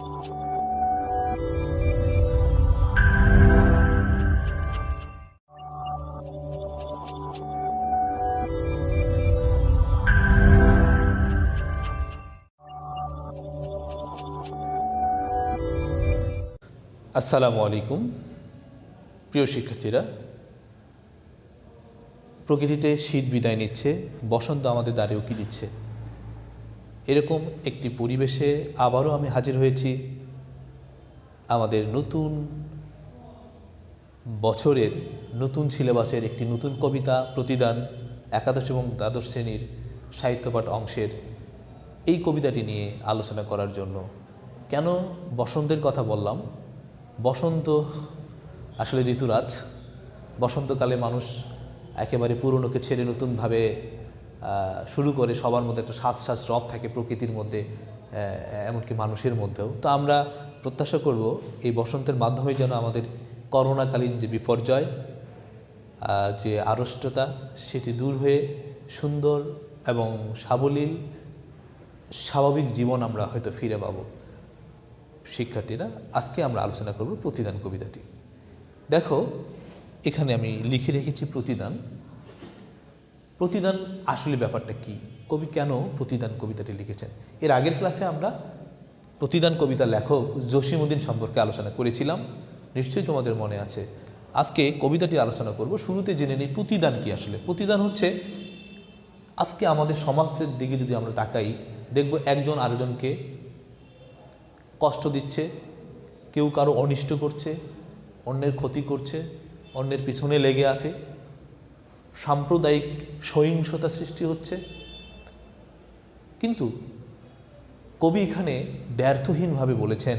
আসসালামু আলাইকুম প্রিয় শিক্ষার্থীরা, প্রকৃতিতে শীত বিদায় নিচ্ছে, বসন্ত আমাদের দ্বারে উকি দিচ্ছে। এরকম একটি পরিবেশে আবারও আমি হাজির হয়েছি আমাদের নতুন বছরের নতুন সিলেবাসের একটি নতুন কবিতা প্রতিদান একাদশ এবং দ্বাদশ শ্রেণীর সাহিত্যপাঠ অংশের এই কবিতাটি নিয়ে আলোচনা করার জন্য। কেন বসন্তের কথা বললাম? বসন্ত আসলে ঋতুরাজ। বসন্তকালে মানুষ একেবারে পুরনোকে ছেড়ে নতুনভাবে শুরু করে, সবার মধ্যে একটা শ্বাস রব থাকে প্রকৃতির মধ্যে, এমনকি মানুষের মধ্যেও। তো আমরা প্রত্যাশা করব এই বসন্তের মাধ্যমে যেন আমাদের করোনাকালীন যে বিপর্যয়, যে আড়ষ্টতা, সেটি দূর হয়ে সুন্দর এবং সাবলীল স্বাভাবিক জীবন আমরা হয়তো ফিরে পাব। শিক্ষার্থীরা, আজকে আমরা আলোচনা করব প্রতিদান কবিতাটি। দেখো, এখানে আমি লিখে রেখেছি প্রতিদান। প্রতিদান আসলে ব্যাপারটা কি, কবি কেন প্রতিদান কবিতাটি লিখেছেন। এর আগের ক্লাসে আমরা প্রতিদান কবিতার লেখক জসিমউদ্দিন সম্পর্কে আলোচনা করেছিলাম, নিশ্চয়ই তোমাদের মনে আছে। আজকে কবিতাটি আলোচনা করব। শুরুতে জেনে নিই প্রতিদান কি আসলে। প্রতিদান হচ্ছে, আজকে আমাদের সমাজের দিকে যদি আমরা তাকাই, দেখব একজন আরেকজনকে কষ্ট দিচ্ছে, কেউ কারো অনিষ্ট করছে, অন্যের ক্ষতি করছে, অন্যের পিছনে লেগে আছে, সাম্প্রদায়িক সহিংসতা সৃষ্টি হচ্ছে। কিন্তু কবি এখানে ব্যর্থহীনভাবে বলেছেন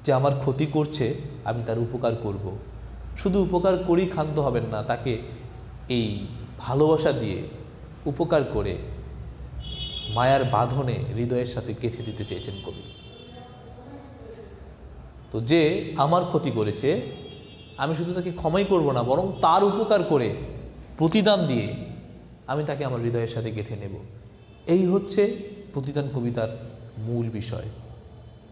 যে আমার ক্ষতি করছে, আমি তার উপকার করব। শুধু উপকার করেই ক্ষান্ত হবেন না, তাকে এই ভালোবাসা দিয়ে উপকার করে মায়ার বাঁধনে হৃদয়ের সাথে গেঁথে দিতে চেয়েছেন কবি। তো যে আমার ক্ষতি করেছে, আমি শুধু তাকে ক্ষমাই করব না, বরং তার উপকার করে প্রতিদান দিয়ে আমি তাকে আমার হৃদয়ের সাথে গেঁথে নেব। এই হচ্ছে প্রতিদান কবিতার মূল বিষয়।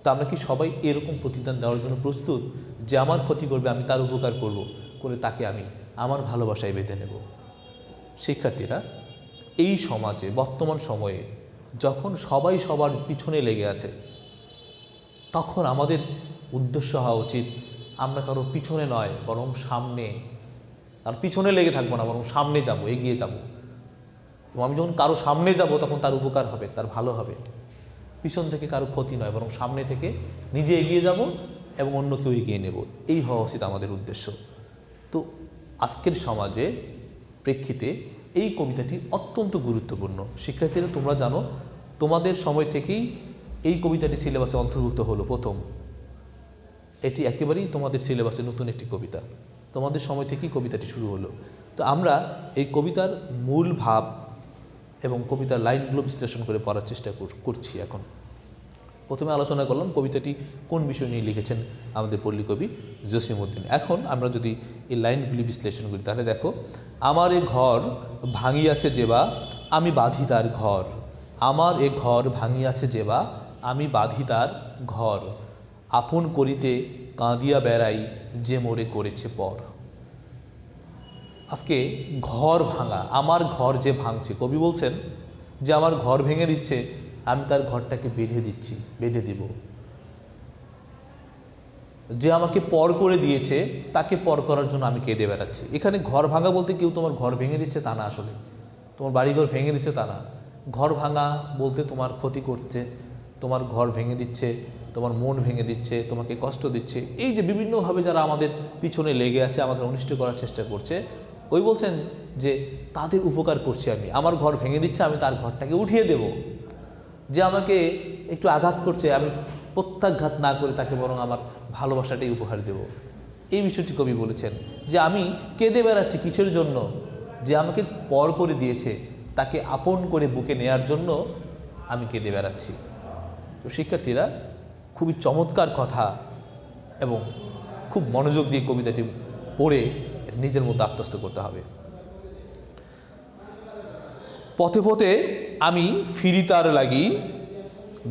তা আমরা কি সবাই এরকম প্রতিদান দেওয়ার জন্য প্রস্তুত, যে আমার ক্ষতি করবে আমি তার উপকার করব, করে তাকে আমি আমার ভালোবাসায় বেঁধে নেব? শিক্ষার্থীরা, এই সমাজে বর্তমান সময়ে যখন সবাই সবার পিছনে লেগে আছে, তখন আমাদের উদ্দেশ্য হওয়া উচিত আমরা কারো পিছনে নয়, বরং সামনে। আর পিছনে লেগে থাকবো না, বরং সামনে যাব, এগিয়ে যাব। আমি যখন কারো সামনে যাব, তখন তার উপকার হবে, তার ভালো হবে। পিছন থেকে কারো ক্ষতি নয়, বরং সামনে থেকে নিজে এগিয়ে যাব এবং অন্যকেও এগিয়ে নেব। এই হওয়া উচিত আমাদের উদ্দেশ্য। তো আজকের সমাজে প্রেক্ষিতে এই কবিতাটি অত্যন্ত গুরুত্বপূর্ণ। শিক্ষার্থীরা, তোমরা জানো, তোমাদের সময় থেকেই এই কবিতাটি সিলেবাসে অন্তর্ভুক্ত হলো প্রথম। এটি একেবারেই তোমাদের সিলেবাসে নতুন একটি কবিতা, তোমাদের সময় থেকেই কবিতাটি শুরু হলো। তো আমরা এই কবিতার মূল ভাব এবং কবিতার লাইনগুলো বিশ্লেষণ করে পড়ার চেষ্টা করছি। এখন প্রথমে আলোচনা করলাম কবিতাটি কোন বিষয় নিয়ে লিখেছেন আমাদের পল্লী কবি জসিমউদ্দিন। এখন আমরা যদি এই লাইনগুলি বিশ্লেষণ করি, তাহলে দেখো, আমার এ ঘর ভাঙিয়াছে যেবা, আমি বাঁধি তার ঘর। আমার এ ঘর ভাঙিয়াছে যেবা, আমি বাঁধি তার ঘর। আপন করিতে কাঁদিয়া বেড়াই, যে মোরে করেছে পর। আজকে ঘর ভাঙা, আমার ঘর যে ভাঙছে, কবি বলছেন যে আমার ঘর ভেঙে দিচ্ছে, আমি তার ঘরটাকে বেঁধে দিব। যে আমাকে পর করে দিয়েছে, তাকে পর করার জন্য আমি কেঁদে বেড়াচ্ছি। এখানে ঘর ভাঙা বলতে কেউ তোমার ঘর ভেঙে দিচ্ছে তা না, আসলে তোমার বাড়িঘর ভেঙে দিচ্ছে তা না। ঘর ভাঙা বলতে তোমার ক্ষতি করছে, তোমার ঘর ভেঙে দিচ্ছে, তোমার মন ভেঙে দিচ্ছে, তোমাকে কষ্ট দিচ্ছে। এই যে বিভিন্নভাবে যারা আমাদের পিছনে লেগে আছে, আমাদের অনিষ্ট করার চেষ্টা করছে, ওই বলছেন যে তাদের উপকার করছি আমি। আমার ঘর ভেঙে দিচ্ছে, আমি তার ঘরটাকে উঠিয়ে দেব। যে আমাকে একটু আঘাত করছে, আমি প্রত্যাঘাত না করে তাকে বরং আমার ভালোবাসাটাই উপহার দেব। এই বিষয়টি কবি বলেছেন যে আমি কেঁদে বেড়াচ্ছি কিসের জন্য? যে আমাকে পর করে দিয়েছে, তাকে আপন করে বুকে নেয়ার জন্য আমি কেঁদে বেড়াচ্ছি। তো শিক্ষার্থীরা, খুবই চমৎকার কথা এবং খুব মনোযোগ দিয়ে কবিতাটি পড়ে নিজের মধ্যে আত্মস্থ করতে হবে। পথে পথে আমি ফিরি তার লাগি,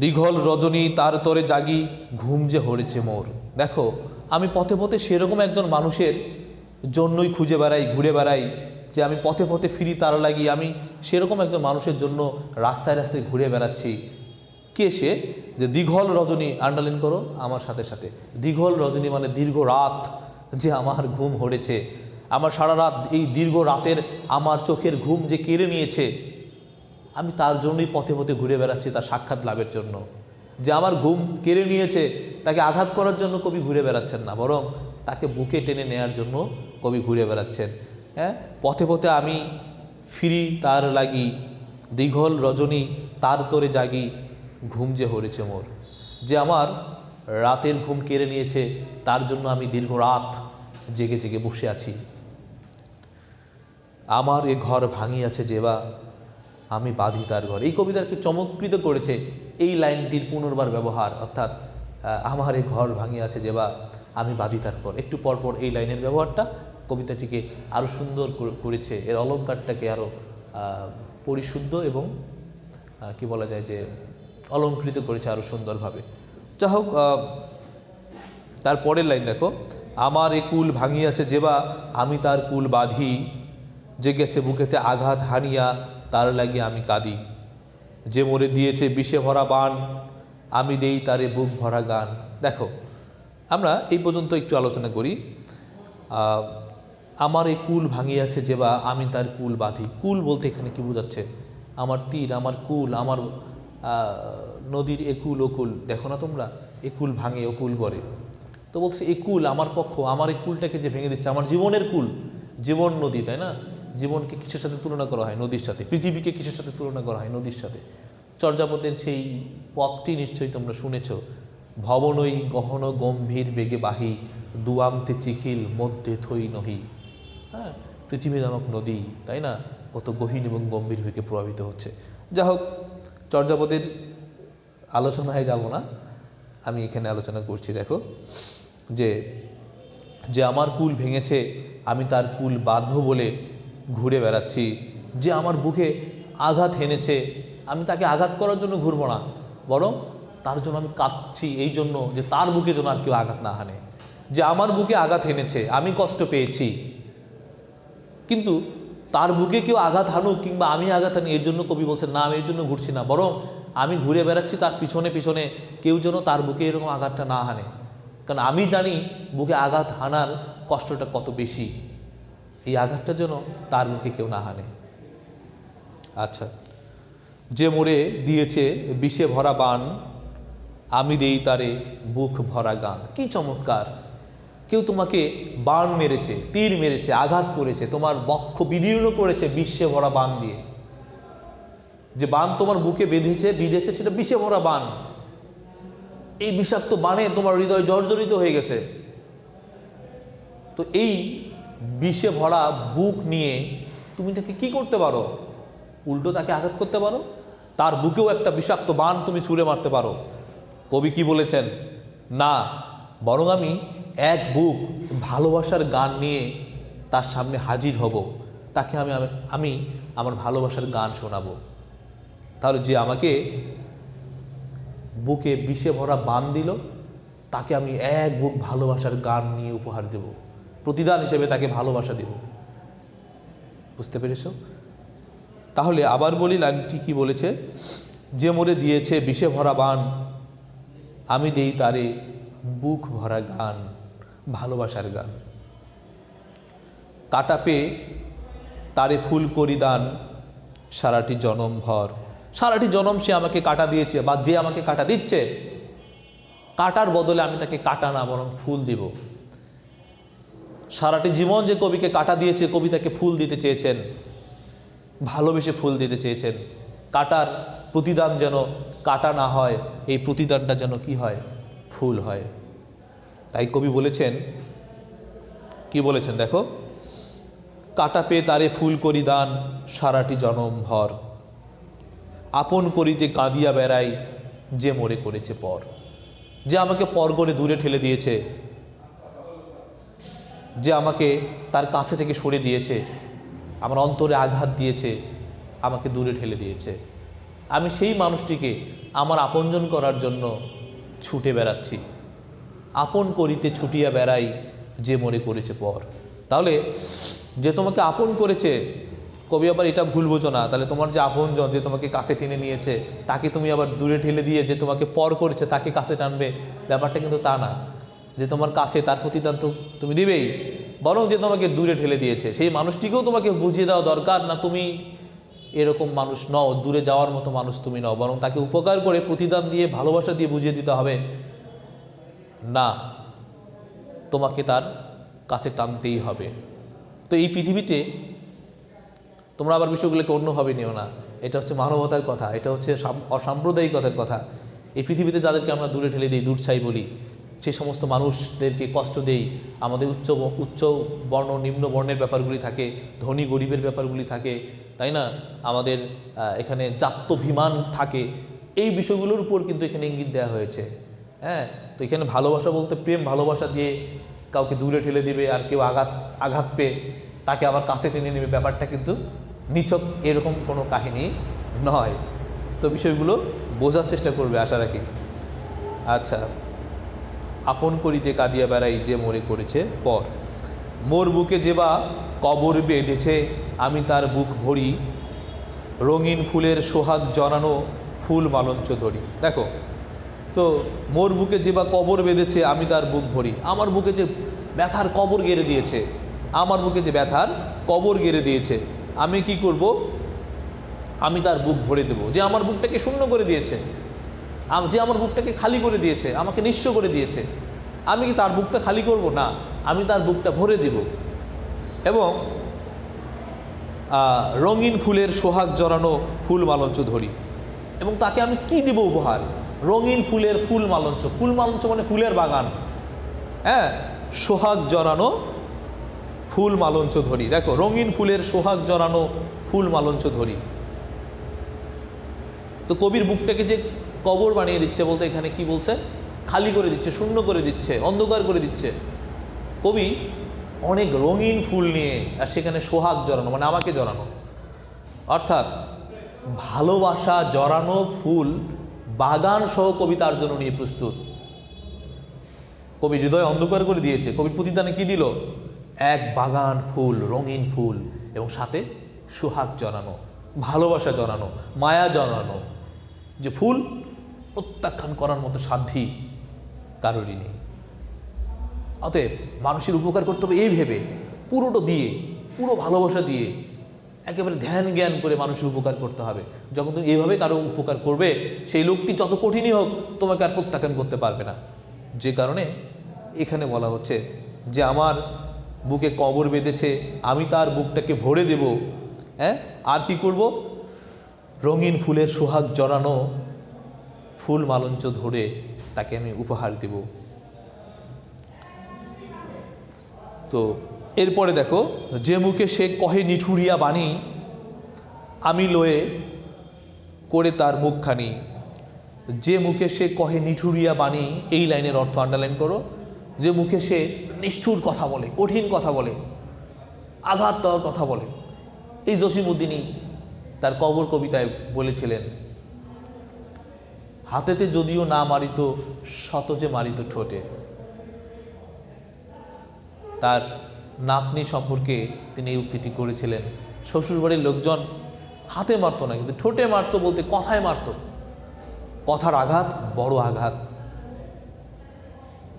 দীঘল রজনী তার তরে জাগি, ঘুম যে হরেছে মোর। দেখো, আমি পথে পথে সেরকম একজন মানুষের জন্যই খুঁজে বেড়াই, ঘুরে বেড়াই, যে আমি পথে পথে ফিরি তার লাগি। আমি সেরকম একজন মানুষের জন্য রাস্তায় রাস্তায় ঘুরে বেড়াচ্ছি। কে সে? যে দীঘল রজনী, আন্ডারলাইন করো আমার সাথে সাথে। দীঘল রজনী মানে দীর্ঘ রাত, যে আমার ঘুম হরেছে, আমার সারা রাত, এই দীর্ঘ রাতের আমার চোখের ঘুম যে কেড়ে নিয়েছে, আমি তার জন্যই পথে পথে ঘুরে বেড়াচ্ছি, তার সাক্ষাৎ লাভের জন্য। যে আমার ঘুম কেড়ে নিয়েছে তাকে আঘাত করার জন্য কবি ঘুরে বেড়াচ্ছেন না, বরং তাকে বুকে টেনে নেয়ার জন্য কবি ঘুরে বেড়াচ্ছেন। হ্যাঁ, পথে পথে আমি ফিরি তার লাগি, দীঘল রজনী তার তরে জাগি, ঘুম যে হরেছে মোর। যে আমার রাতের ঘুম কেড়ে নিয়েছে, তার জন্য আমি দীর্ঘ রাত জেগে জেগে বসে আছি। আমার এ ঘর ভাঙিয়াছে যেবা, আমি বাঁধি তার ঘর। এই কবিতাকে চমৎকৃত করেছে এই লাইনটির পুনর্বার ব্যবহার, অর্থাৎ আমার এ ঘর ভাঙিয়াছে যেবা, আমি বাঁধি তার ঘর। একটু পরপর এই লাইনের ব্যবহারটা কবিতাটিকে আরও সুন্দর করেছে, এর অলঙ্কারটাকে আরও পরিশুদ্ধ এবং কি বলা যায় যে অলঙ্কৃত করেছে আরও সুন্দরভাবে। যাই হোক, তার পরের লাইন দেখো, আমার এ কুল ভাঙিয়াছে যেবা, আমি তার কুল বাঁধি, জেগেছে বুকেতে আঘাত হানিয়া, তার লাগি আমি কাঁদি। যে মরে দিয়েছে বিষে ভরা বান, আমি দেই তারে বুক ভরা গান। দেখো, আমরা এই পর্যন্ত একটু আলোচনা করি। আমার এই কুল ভাঙিয়াছে যেবা, আমি তার কুল বাঁধি। কুল বলতে এখানে কি বোঝাচ্ছে? আমার তীর, আমার কুল, আমার নদীর একুল ওকুল, দেখো না তোমরা, একুল ভাঙে ওকুল গড়ে। তো বলছে একুল আমার পক্ষ, আমার এই কুলটাকে যে ভেঙে দিচ্ছে, আমার জীবনের কুল, জীবন নদী, তাই না? জীবনকে কিসের সাথে তুলনা করা হয়? নদীর সাথে। পৃথিবীকে কিসের সাথে তুলনা করা হয়? নদীর সাথে। চর্যাপদের সেই পথটি নিশ্চয়ই তোমরা শুনেছ, ভবনই গহন গম্ভীর বেগে বাহি, দুয়ামতে চিখিল মধ্যে থই নহি। হ্যাঁ, পৃথিবী নামক নদী, তাই না, কত গহীন এবং গম্ভীর বেগে প্রভাবিত হচ্ছে। যাই হোক, চর্যাপদের আলোচনায় যাব না, আমি এখানে আলোচনা করছি। দেখো, যে আমার কুল ভেঙেছে, আমি তার কুল বাঁধব বলে ঘুরে বেড়াচ্ছি। যে আমার বুকে আঘাত হেনেছে, আমি তাকে আঘাত করার জন্য ঘুরবো না, বরং তার জন্য আমি কাঁদছি, এই জন্য যে তার বুকে যেন আর কেউ আঘাত না হানে। যে আমার বুকে আঘাত হেনেছে, আমি কষ্ট পেয়েছি, কিন্তু তার বুকে কেউ আঘাত হানুক কিংবা আমি আঘাত হানি, এর জন্য কবি বলছেন না, আমি এর জন্য ঘুরছি না, বরং আমি ঘুরে বেড়াচ্ছি তার পিছনে পিছনে, কেউ যেন তার বুকে এরকম আঘাতটা না হানে। কারণ আমি জানি বুকে আঘাত হানার কষ্টটা কত বেশি, এই আঘাতটা যেন তার বুকে কেউ না হানে। আচ্ছা, যে মরে দিয়েছে বিষে ভরা বান, আমি দেই তারে বুক ভরা গান। কি চমৎকার! কেউ তোমাকে বান মেরেছে, তীর মেরেছে, আঘাত করেছে, তোমার বক্ষ বিদীর্ণ করেছে বিষে ভরা বান দিয়ে। যে বান তোমার বুকে বিঁধেছে সেটা বিষে ভরা বান। এই বিষাক্ত বানে তোমার হৃদয় জর্জরিত হয়ে গেছে। তো এই বিষে ভরা বুক নিয়ে তুমি তাকে কি করতে পারো? উল্টো তাকে আঘাত করতে পারো, তার বুকেও একটা বিষাক্ত বান তুমি ছুঁড়ে মারতে পারো। কবি কি বলেছেন? না, বরং আমি এক বুক ভালোবাসার গান নিয়ে তার সামনে হাজির হব, তাকে আমি আমার ভালোবাসার গান শোনাবো। তাহলে যে আমাকে বুকে বিষে ভরা বান দিল, তাকে আমি এক বুক ভালোবাসার গান নিয়ে উপহার দেব, প্রতিদান হিসেবে তাকে ভালোবাসা দেব। বুঝতে পেরেছ? তাহলে আবার বলি, লাইনটি কি বলেছে? যে মরে দিয়েছে বিষে ভরা বান, আমি দেই তারে বুক ভরা গান, ভালোবাসার গান। কাটা পেয়ে তারে ফুল করি দান, সারাটি জনম ভর। সারাটি জনম সে আমাকে কাটা দিয়েছে, বা যে আমাকে কাটা দিচ্ছে, কাটার বদলে আমি তাকে কাটা না বরং ফুল দিব। সারাটি জীবন যে কবিকে কাটা দিয়েছে, কবি তাকে ফুল দিতে চেয়েছেন, ভালোবেসে ফুল দিতে চেয়েছেন। কাটার প্রতিদান যেন কাটা না হয়, এই প্রতিদানটা যেন কি হয়? ফুল হয়। তাই কবি বলেছেন, কি বলেছেন দেখো, কাটা পেয়ে তারে ফুল করি দান, সারাটি জনম ভর। আপন করিতে কাঁদিয়া বেড়াই, যে মরে করেছে পর। যে আমাকে পর করে দূরে ঠেলে দিয়েছে, যে আমাকে তার কাছে থেকে সরে দিয়েছে, আমার অন্তরে আঘাত দিয়েছে, আমাকে দূরে ঠেলে দিয়েছে, আমি সেই মানুষটিকে আমার আপনজন করার জন্য ছুটে বেড়াচ্ছি। আপন করিতে ছুটিয়া বেড়াই যে মরে করেছে পর। তাহলে যে তোমাকে আপন করেছে, কবি আবার এটা ভুল বোঝো না, তাহলে তোমার যে আপনজন যে তোমাকে কাছে টেনে নিয়েছে তাকে তুমি আবার দূরে ঠেলে দিয়ে যে তোমাকে পর করেছে তাকে কাছে টানবে, ব্যাপারটা কিন্তু তা না। যে তোমার কাছে তার প্রতিদান তো তুমি দিবেই, বরং যে তোমাকে দূরে ঠেলে দিয়েছে সেই মানুষটিকেও তোমাকে বুঝিয়ে দেওয়া দরকার না তুমি এরকম মানুষ নও, দূরে যাওয়ার মতো মানুষ তুমি নও, বরং তাকে উপকার করে প্রতিদান দিয়ে ভালোবাসা দিয়ে বুঝিয়ে দিতে হবে না, তোমাকে তার কাছে টানতেই হবে। তো এই পৃথিবীতে তোমরা আবার বিষয়গুলোকে অন্যভাবে নিও না, এটা হচ্ছে মানবতার কথা, এটা হচ্ছে অসাম্প্রদায়িকতার কথা। এই পৃথিবীতে যাদেরকে আমরা দূরে ঠেলে দিই, দূরছাই বলি, সেই সমস্ত মানুষদেরকে কষ্ট দেই। আমাদের উচ্চ বর্ণ নিম্ন বর্ণের ব্যাপারগুলি থাকে, ধনী গরিবের ব্যাপারগুলি থাকে, তাই না? আমাদের এখানে জাত্যভিমান থাকে, এই বিষয়গুলোর উপর কিন্তু এখানে ইঙ্গিত দেওয়া হয়েছে। হ্যাঁ, তো এখানে ভালোবাসা বলতে প্রেম ভালোবাসা দিয়ে কাউকে দূরে ঠেলে দিবে, আর কেউ আঘাত পেয়ে তাকে আবার কাছে টেনে নেবে, ব্যাপারটা কিন্তু নিছক এরকম কোনো কাহিনী নয়। তো বিষয়গুলো বোঝার চেষ্টা করবে আশা রাখি। আচ্ছা, আপন করিতে কাঁদিয়া বেড়াই যে মরে করেছে পর। মোর বুকে যেবা কবর বেঁধেছে আমি তার বুক ভরি, রঙিন ফুলের সোহাগ জড়ানো ফুল মালঞ্চ ধরি। দেখো তো, মোর বুকে যেবা কবর বেঁধেছে আমি তার বুক ভরি, আমার বুকে যে ব্যথার কবর গেড়ে দিয়েছে, আমার বুকে যে ব্যথার কবর গেড়ে দিয়েছে, আমি কি করব? আমি তার বুক ভরে দেব। যে আমার বুকটাকে শূন্য করে দিয়েছে, যে আমার বুকটাকে খালি করে দিয়েছে, আমাকে নিঃস্ব করে দিয়েছে, আমি কি তার বুকটা খালি করব? না, আমি তার বুকটা ভরে দেব। এবং রঙিন ফুলের সোহাগ জড়ানো ফুল মালঞ্চ ধরি, এবং তাকে আমি কি দিব উপহার? রঙিন ফুলের ফুল মালঞ্চ, ফুল মালঞ্চ মানে ফুলের বাগান। হ্যাঁ, সোহাগ জড়ানো ফুল মালঞ্চ ধরি। দেখো, রঙিন ফুলের সোহাগ জড়ানো ফুল মালঞ্চ ধরি। তো কবির বুকটাকে যে কবর বানিয়ে দিচ্ছে বলতে এখানে কি বলছে? খালি করে দিচ্ছে, শূন্য করে দিচ্ছে, অন্ধকার করে দিচ্ছে। কবি অনেক রঙিন ফুল নিয়ে, আর সেখানে সোহাগ জড়ানো মানে আমাকে জড়ানো, অর্থাৎ ভালোবাসা জড়ানো ফুল বাগান সহ কবি তার জন্য নিয়ে প্রস্তুত। কবি হৃদয় অন্ধকার করে দিয়েছে, কবির প্রতিদানে কি দিল? এক বাগান ফুল, রঙিন ফুল, এবং সাথে সোহাগ জড়ানো, ভালোবাসা জড়ানো, মায়া জড়ানো, যে ফুল প্রত্যাখ্যান করার মতো সাধ্যি কারোরই নেই। অতএব মানুষের উপকার করতে হবে এই ভেবে, পুরোটা দিয়ে, পুরো ভালোবাসা দিয়ে, একেবারে ধ্যান জ্ঞান করে মানুষের উপকার করতে হবে। যখন তুমি এইভাবে কারো উপকার করবে, সেই লোকটি যত কঠিনই হোক তোমাকে আর প্রত্যাখ্যান করতে পারবে না। যে কারণে এখানে বলা হচ্ছে যে আমার বুকে কবর বেঁধেছে আমি তার বুকটাকে ভরে দেব। হ্যাঁ, আর কি করব? রঙিন ফুলের সোহাগ জড়ানো ফুল মালঞ্চ ধরে তাকে আমি উপহার দেব। তো এরপরে দেখো, যে মুখে সে কহে নিঠুরিয়া বাণী আমি লয়ে করে তার মুখখানি। যে মুখে সে কহে নিঠুরিয়া বাণী, এই লাইনের অর্থ আন্ডারলাইন করো। যে মুখে সে নিষ্ঠুর কথা বলে, কঠিন কথা বলে, আঘাত দেওয়ার কথা বলে। এই জসিমউদ্দিনই তার কবর কবিতায় বলেছিলেন, হাতেতে যদিও না মারিত শত যে মারিত ঠোঁটে। তার নাতনি সম্পর্কে তিনি এই উক্তিটি করেছিলেন। শ্বশুরবাড়ির লোকজন হাতে মারতো না, কিন্তু ঠোঁটে মারতো, বলতে কথায় মারতো। কথার আঘাত বড় আঘাত।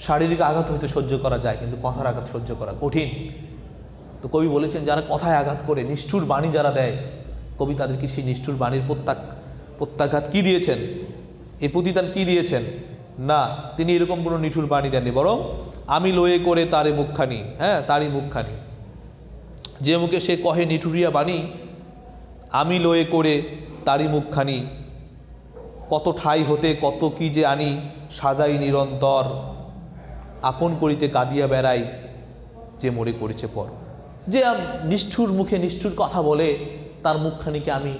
শারীরিক আঘাত হয়তো সহ্য করা যায়, কিন্তু কথার আঘাত সহ্য করা কঠিন। তো কবি বলেছেন, যারা কথায় আঘাত করে, নিষ্ঠুর বাণী যারা দেয়, কবি তাদেরকে সেই নিষ্ঠুর বাণীর প্রত্যাঘাত কি দিয়েছেন? এই প্রতিদান কি দিয়েছেন? না, তিনি এরকম কোনো নিঠুর বাণী দেননি, বরং আমি লয়ে করে তারে মুখখানি। হ্যাঁ, তারই মুখখানি। যে মুখে সে কহে নিঠুরিয়া বাণী আমি লয়ে করে তারই মুখখানি। কত ঠাই হতে কত কি যে আনি সাজাই নিরন্তর, আপন করিতে কাঁদিয়া বেড়াই যে মরে করেছে পর। যে নিষ্ঠুর মুখে নিষ্ঠুর কথা বলে, তার মুখখানিকে আমি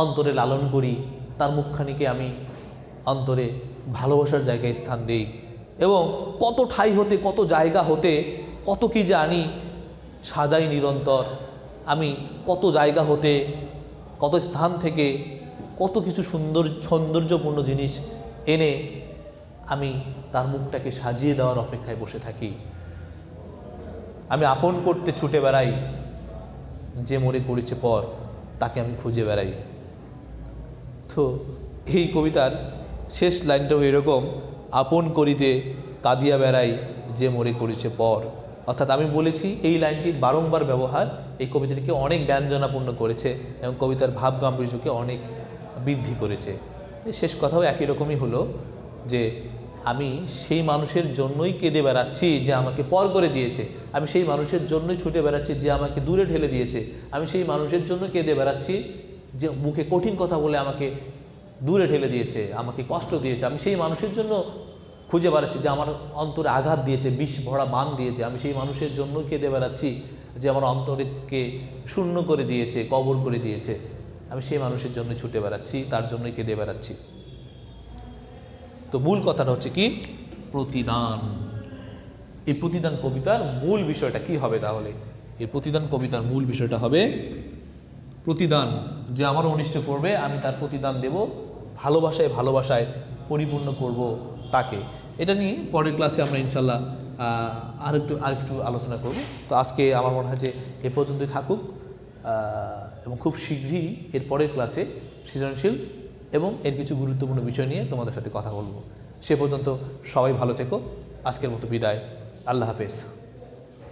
অন্তরে লালন করি, তার মুখখানিকে আমি অন্তরে ভালোবাসার জায়গায় স্থান দেই। এবং কত ঠাই হতে কত জায়গা হতে কত কি যে আনি সাজাই নিরন্তর, আমি কত জায়গা হতে কত স্থান থেকে কত কিছু সৌন্দর্যপূর্ণ জিনিস এনে আমি তার মুখটাকে সাজিয়ে দেওয়ার অপেক্ষায় বসে থাকি। আমি আপন করতে ছুটে বেড়াই, যে মরে করেছে পর তাকে আমি খুঁজে বেড়াই। তো এই কবিতার শেষ লাইনটাও এরকম, আপন করিতে কাঁদিয়া বেড়াই, যে মরে করেছে পর। অর্থাৎ আমি বলেছি এই লাইনটির বারংবার ব্যবহার এই কবিতাটিকে অনেক ব্যঞ্জনাপূর্ণ করেছে এবং কবিতার ভাব গাম্ভীর্যকে অনেক বৃদ্ধি করেছে। শেষ কথাও একই রকমই হলো যে আমি সেই মানুষের জন্যই কেঁদে বেড়াচ্ছি যে আমাকে পর করে দিয়েছে, আমি সেই মানুষের জন্যই ছুটে বেড়াচ্ছি যে আমাকে দূরে ঠেলে দিয়েছে, আমি সেই মানুষের জন্য কেঁদে বেড়াচ্ছি যে মুখে কঠিন কথা বলে আমাকে দূরে ঠেলে দিয়েছে, আমাকে কষ্ট দিয়েছে। আমি সেই মানুষের জন্য খুঁজে বেড়াচ্ছি যে আমার অন্তরে আঘাত দিয়েছে, বিষ ভরা বান দিয়েছে। আমি সেই মানুষের জন্য কেঁদে বেড়াচ্ছি যে আমার অন্তরকে শূন্য করে দিয়েছে, কবর করে দিয়েছে। আমি সেই মানুষের জন্য ছুটে বেড়াচ্ছি, তার জন্যই কেঁদে বেড়াচ্ছি। তো মূল কথাটা হচ্ছে কি? প্রতিদান। এই প্রতিদান কবিতার মূল বিষয়টা কি হবে তাহলে? এই প্রতিদান কবিতার মূল বিষয়টা হবে প্রতিদান। যে আমার অনিষ্ট করবে আমি তার প্রতিদান দেব, ভালোবাসায় ভালোবাসায় পরিপূর্ণ করব তাকে। এটা নিয়ে পরের ক্লাসে আমরা ইনশাল্লাহ আরেকটু আলোচনা করব। তো আজকে আমার মনে হয় যে এ পর্যন্তই থাকুক, এবং খুব শীঘ্রই এর পরের ক্লাসে সৃজনশীল এবং এর কিছু গুরুত্বপূর্ণ বিষয় নিয়ে তোমাদের সাথে কথা বলবো। সে পর্যন্ত সবাই ভালো থেকো। আজকের মতো বিদায়। আল্লাহ হাফেজ।